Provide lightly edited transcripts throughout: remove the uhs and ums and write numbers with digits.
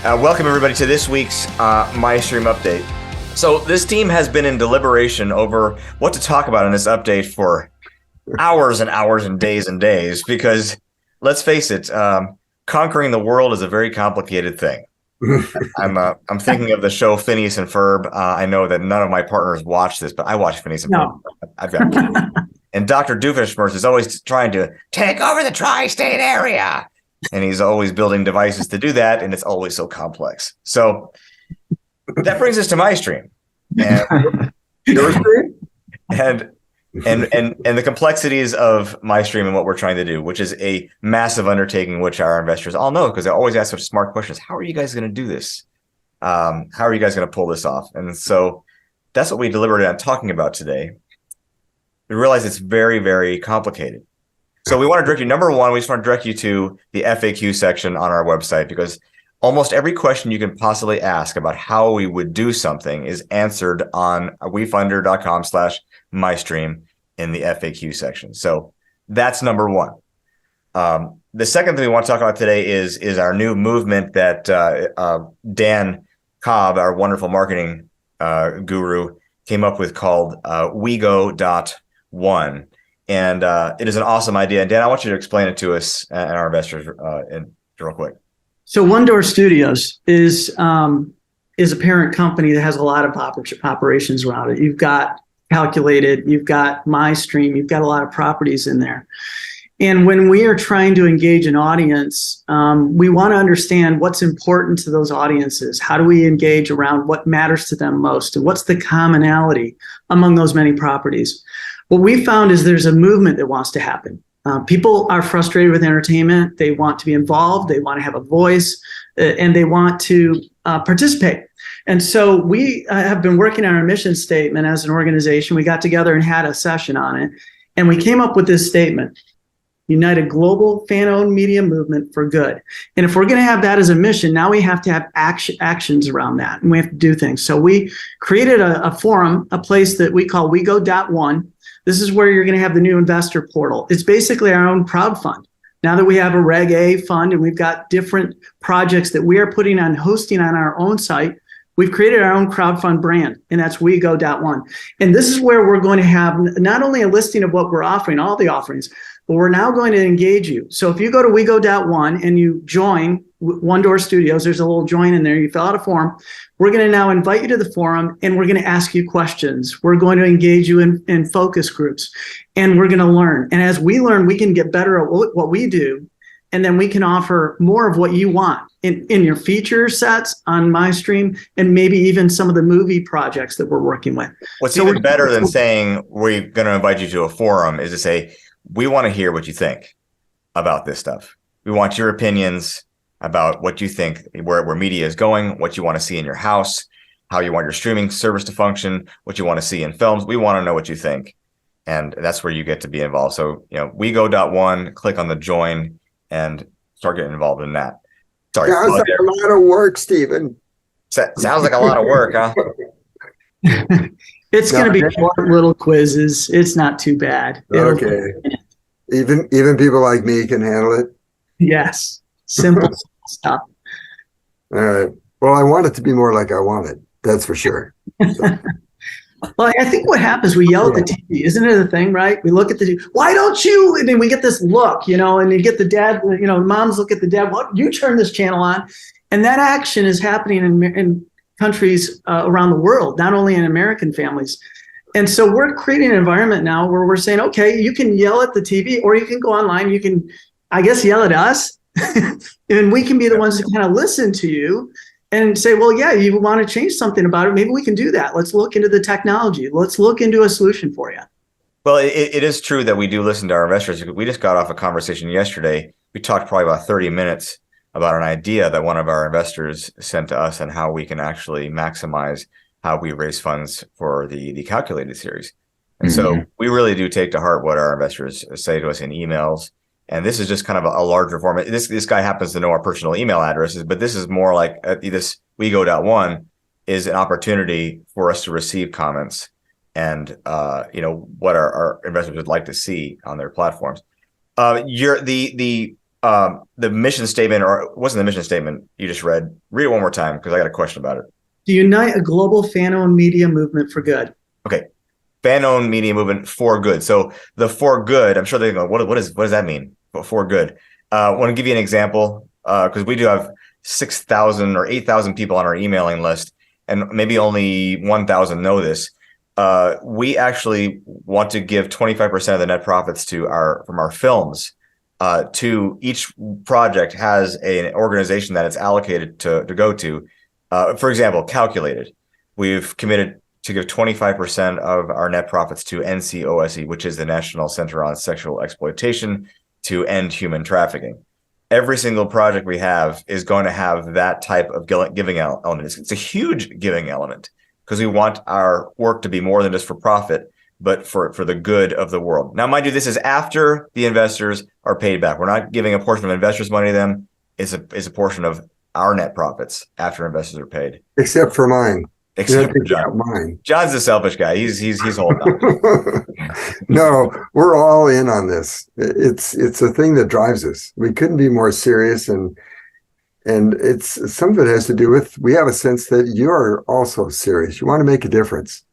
Welcome everybody to this week's MyStreme update. So this team has been in deliberation over what to talk about in this update for hours and hours and days because let's face it, conquering the world is a very complicated thing. I'm thinking of the show Phineas and Ferb. I know that none of my partners watch this, but I watch Phineas and Ferb. I've got kids. And Dr. Doofenshmirtz is always trying to take over the tri-state area. And he's always building devices to do that, and it's always so complex. So that brings us to MyStreme, and the complexities of MyStreme and what we're trying to do, which is a massive undertaking, which our investors all know because they always ask such smart questions. How are you guys going to do this? How are you guys going to pull this off? And so that's what we deliberated on talking about today. We realize it's very, very complicated. So we want to direct you, number one, we just want to direct you to the FAQ section on our website because almost every question you can possibly ask about how we would do something is answered on wefunder.com/MyStreme in the FAQ section. So that's number one. The second thing we want to talk about today is our new movement that Dan Cobb, our wonderful marketing guru, came up with called WeGo.one. And it is an awesome idea. And Dan, I want you to explain it to us and our investors real quick. So OneDoor Studios is a parent company that has a lot of operations around it. You've got Calculated, you've got MyStreme, you've got a lot of properties in there. And when we are trying to engage an audience, we want to understand what's important to those audiences. How do we engage around what matters to them most? And what's the commonality among those many properties? What we found is there's a movement that wants to happen. People are frustrated with entertainment. They want to be involved. They want to have a voice, and they want to participate. And so we have been working on our mission statement as an organization. We got together and had a session on it, and we came up with this statement: unite a global fan-owned media movement for good. And if we're going to have that as a mission, now we have to have actions around that, and we have to do things. So we created a forum, a place that we call WeGo.one. This is where you're going to have the new investor portal. It's basically our own crowd fund. Now that we have a Reg A fund and we've got different projects that we are putting on hosting on our own site, we've created our own crowdfund brand, and that's WeGo.one. And this is where we're going to have not only a listing of what we're offering, all the offerings, but we're now going to engage you. So if you go to WeGo.one and you join OneDoor Studios, there's a little join in there, you fill out a form. We're going to now invite you to the forum, and we're going to ask you questions. We're going to engage you in focus groups, and we're going to learn. And as we learn, we can get better at what we do, and then we can offer more of what you want in your feature sets on MyStreme, and maybe even some of the movie projects that we're working with. What's even better than saying we're going to invite you to a forum is to say, we want to hear what you think about this stuff. We want your opinions about what you think, where media is going, what you want to see in your house, how you want your streaming service to function, what you want to see in films. We want to know what you think. And that's where you get to be involved. So, WeGo.one, click on the join and start getting involved in that. Sorry. Sounds like a lot of work, Stephen. Sounds like a lot of work, huh? It's going to be short little quizzes. It's not too bad. Okay. Even people like me can handle it? Yes. Simple stuff. All right. Well, I want it to be more like I want it. That's for sure. So. Well, I think what happens, we yell at the TV. Isn't it a thing, right? We look at the TV. Why don't you? And then we get this look, and you get the dad, moms look at the dad. What? You turn this channel on. And that action is happening in countries around the world, not only in American families. And so we're creating an environment now where we're saying, okay, you can yell at the TV, or you can go online. You can, I guess, yell at us. And we can be the ones that kind of listen to you and say, well, yeah, you want to change something about it. Maybe we can do that. Let's look into the technology. Let's look into a solution for you. Well, it is true that we do listen to our investors. We just got off a conversation yesterday. We talked probably about 30 minutes about an idea that one of our investors sent to us and how we can actually maximize how we raise funds for the Calculated series. And so we really do take to heart what our investors say to us in emails. And this is just kind of a larger format. This guy happens to know our personal email addresses, but this is more like this WeGo.one is an opportunity for us to receive comments and what our investors would like to see on their platforms. The the mission statement, or it wasn't the mission statement you just read. Read it one more time because I got a question about it. To unite a global fan-owned media movement for good. Okay. Fan-owned media movement for good. So the for good, I'm sure they go, what does that mean? For good. I want to give you an example because we do have 6,000 or 8,000 people on our emailing list, and maybe only 1,000 know this. We actually want to give 25% of the net profits from our films. To each project has an organization that it's allocated to go to. For example, Calculated. We've committed to give 25% of our net profits to NCOSE, which is the National Center on Sexual Exploitation, to end human trafficking. Every single project we have is going to have that type of giving element. It's a huge giving element because we want our work to be more than just for profit, but for the good of the world. Now, mind you, this is after the investors are paid back. We're not giving a portion of investors' money to them. It's a portion of our net profits after investors are paid. Except for mine. Except for John. Mine. John's the selfish guy. He's holding on. No, we're all in on this. It's a thing that drives us. We couldn't be more serious, and it's some of it has to do with we have a sense that you're also serious. You want to make a difference.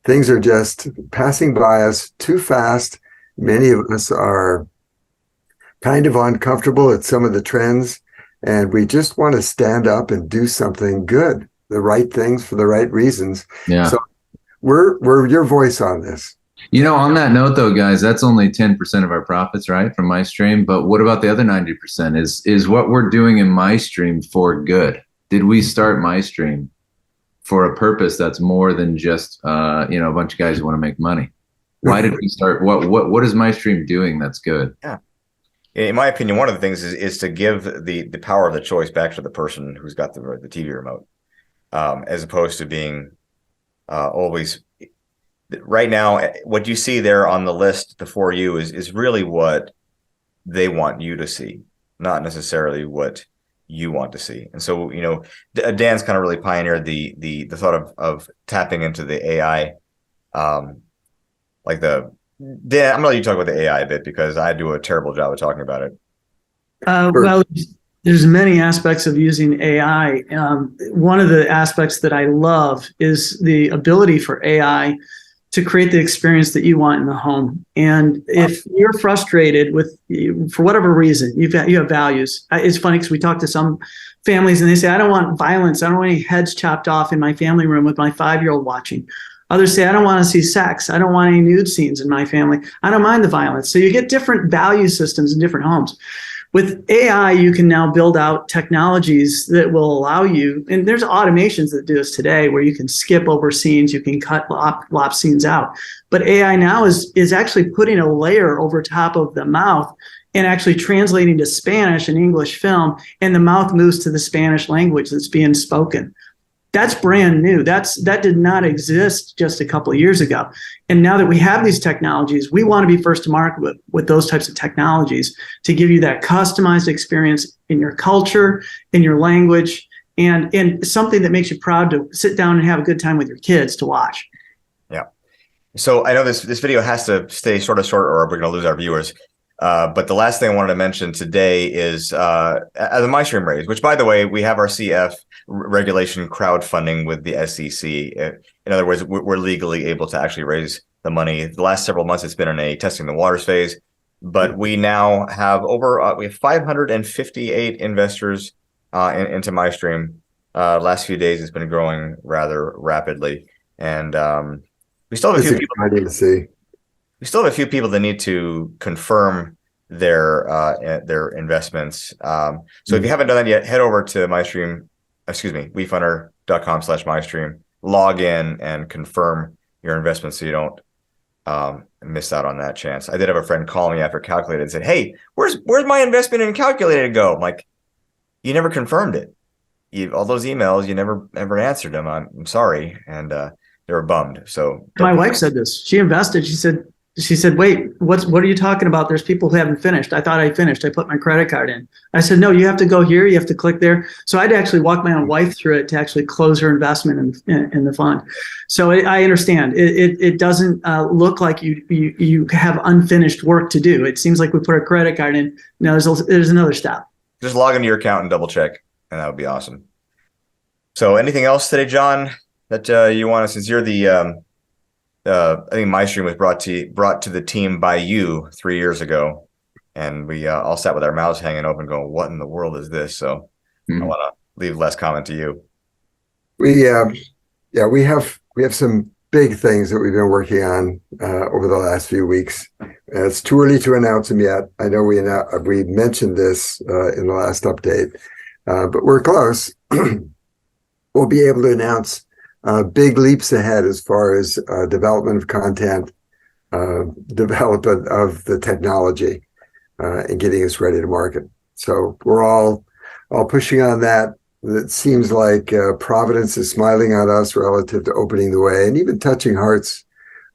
Things are just passing by us too fast. Many of us are kind of uncomfortable at some of the trends, and we just want to stand up and do something good, the right things for the right reasons. Yeah. So we're your voice on this. On that note, though, guys, that's only 10% of our profits, right, from MyStreme. But what about the other 90%? Is what we're doing in MyStreme for good? Did we start MyStreme for a purpose that's more than just a bunch of guys who want to make money? Why did we start? What is MyStreme doing that's good? Yeah. In my opinion, one of the things is to give the power of the choice back to the person who's got the TV remote, as opposed to being always. Right now, what you see there on the list before you is really what they want you to see, not necessarily what you want to see. And so, Dan's kind of really pioneered the thought of tapping into the AI, Dan, I'm gonna let you talk about the AI a bit because I do a terrible job of talking about it. Well, there's many aspects of using AI. One of the aspects that I love is the ability for AI to create the experience that you want in the home. And if you're frustrated for whatever reason, you have values. It's funny because we talk to some families and they say, I don't want violence. I don't want any heads chopped off in my family room with my 5-year-old watching. Others say, I don't want to see sex. I don't want any nude scenes in my family. I don't mind the violence. So you get different value systems in different homes. With AI, you can now build out technologies that will allow you, and there's automations that do this today where you can skip over scenes, you can cut lop scenes out. But AI now is actually putting a layer over top of the mouth and actually translating to Spanish and English film, and the mouth moves to the Spanish language that's being spoken. That's brand new. That did not exist just a couple of years ago. And now that we have these technologies, we want to be first to market with those types of technologies to give you that customized experience in your culture, in your language, and something that makes you proud to sit down and have a good time with your kids to watch. Yeah. So I know this video has to stay sort of short or we're going to lose our viewers. But the last thing I wanted to mention today is as a MyStream raise, which, by the way, we have our CF regulation crowdfunding with the SEC. In other words, we're legally able to actually raise the money. The last several months, it's been in a testing the waters phase, but we now have we have 558 investors into MyStream. Last few days, it's been growing rather rapidly, and we still have a few people. We still have a few people that need to confirm their investments. So if you haven't done that yet, head over to WeFunder.com/MyStream, log in and confirm your investment so you don't miss out on that chance. I did have a friend call me after Calculated and said, "Hey, where's my investment in Calculated go?" I'm like, "You never confirmed it. All those emails, you never answered them. I'm sorry." And they were bummed. So my wife said this. She invested. She said, she said, wait, what are you talking about? There's people who haven't finished. I thought I finished. I put my credit card in. I said, no, you have to go here. You have to click there. So I had to actually walk my own wife through it to actually close her investment in the fund. So I understand. It doesn't look like you have unfinished work to do. It seems like we put our credit card in. No, there's another step. Just log into your account and double check, and that would be awesome. So anything else today, John, that you want to, since you're the I think MyStreme was brought to the team by you 3 years ago, and we all sat with our mouths hanging open, going, "What in the world is this?" So I want to leave less comment to you. We have some big things that we've been working on over the last few weeks. It's too early to announce them yet. I know we mentioned this in the last update, but we're close. We'll be able to announce big leaps ahead as far as development of content, development of the technology, and getting us ready to market. So we're all pushing on that. It seems like Providence is smiling on us relative to opening the way and even touching hearts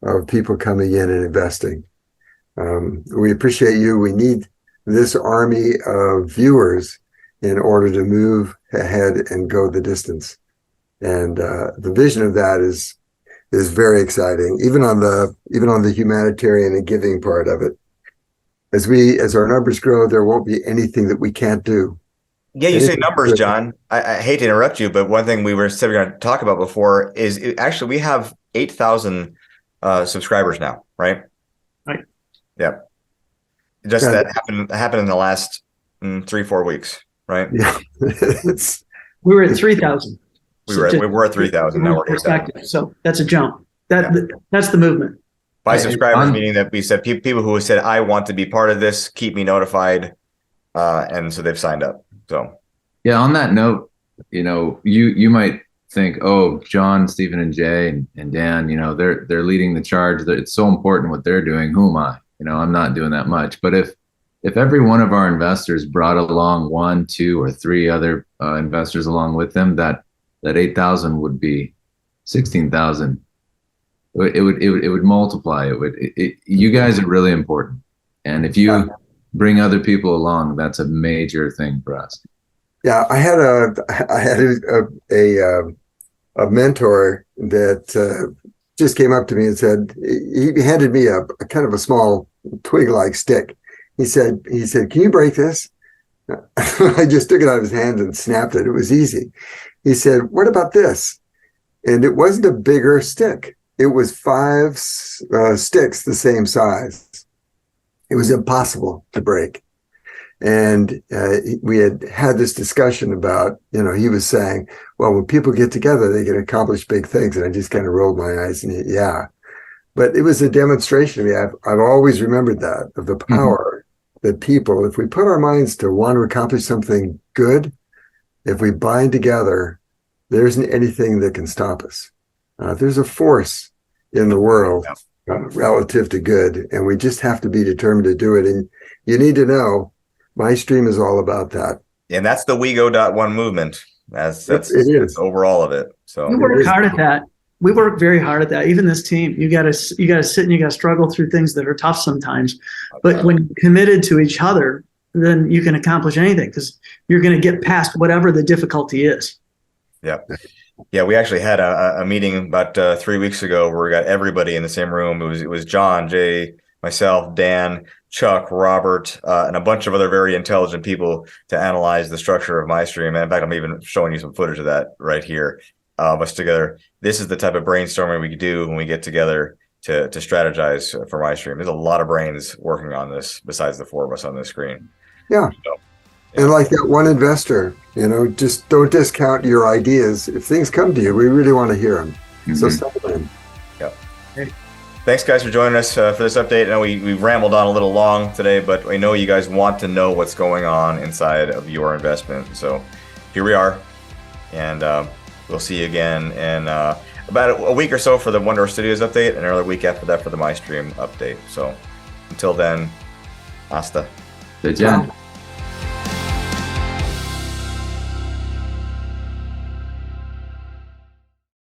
of people coming in and investing. We appreciate you. We need this army of viewers in order to move ahead and go the distance. And the vision of that is very exciting, even on the humanitarian and giving part of it. As our numbers grow, there won't be anything that we can't do. Yeah, you say numbers, John. I hate to interrupt you, but one thing we were going to talk about before is actually we have 8,000 subscribers now, right? Right. Yeah. That happened in the last 3-4 weeks, right? Yeah. We were at 3,000. We were at 3,000. Now we're 8,000. So that's a jump. That's the movement. By subscribers, meaning that we said people who said, "I want to be part of this, keep me notified," and so they've signed up. So, yeah. On that note, you might think, "Oh, John, Stephen, and Jay and Dan, they're leading the charge. It's so important what they're doing. Who am I? I'm not doing that much." But if every one of our investors brought along 1, 2, or 3 other investors along with them, that 8,000 would be 16,000. It would multiply. You guys are really important, and if you bring other people along, that's a major thing for us. Yeah, I had a mentor that just came up to me and said, he handed me a kind of a small twig-like stick. He said, "Can you break this?" I just took it out of his hand and snapped it. It was easy. He said, "What about this?" And it wasn't a bigger stick. It was 5 sticks the same size. It was impossible to break. And we had this discussion about, he was saying, well, when people get together, they can accomplish big things. And I just kind of rolled my eyes and yeah. But it was a demonstration. I've always remembered that, of the power that people, if we put our minds to want to accomplish something good, if we bind together, there isn't anything that can stop us. There's a force in the world relative to good, and we just have to be determined to do it. And you need to know, MyStreme is all about that. And that's the WeGo.one movement. That's it is overall of it. So we work hard at that. We work very hard at that. Even this team, you got to sit and you got to struggle through things that are tough sometimes. But when you're committed to each other, then you can accomplish anything because you're going to get past whatever the difficulty is. Yeah. Yeah, we actually had a meeting about 3 weeks ago where we got everybody in the same room. It was John, Jay, myself, Dan, Chuck, Robert, and a bunch of other very intelligent people to analyze the structure of MyStreme. And in fact, I'm even showing you some footage of that right here. Us together. This is the type of brainstorming we do when we get together to strategize for MyStreme. There's a lot of brains working on this besides the 4 of us on this screen. Yeah. So, and like that one investor, just don't discount your ideas. If things come to you, we really want to hear them. So send them in. Yeah. Hey. Thanks, guys, for joining us for this update. I know we rambled on a little long today, but I know you guys want to know what's going on inside of your investment. So here we are, and we'll see you again in about a week or so for the OneDoor Studios update, and another week after that for the MyStreme update. So until then, hasta. Good job.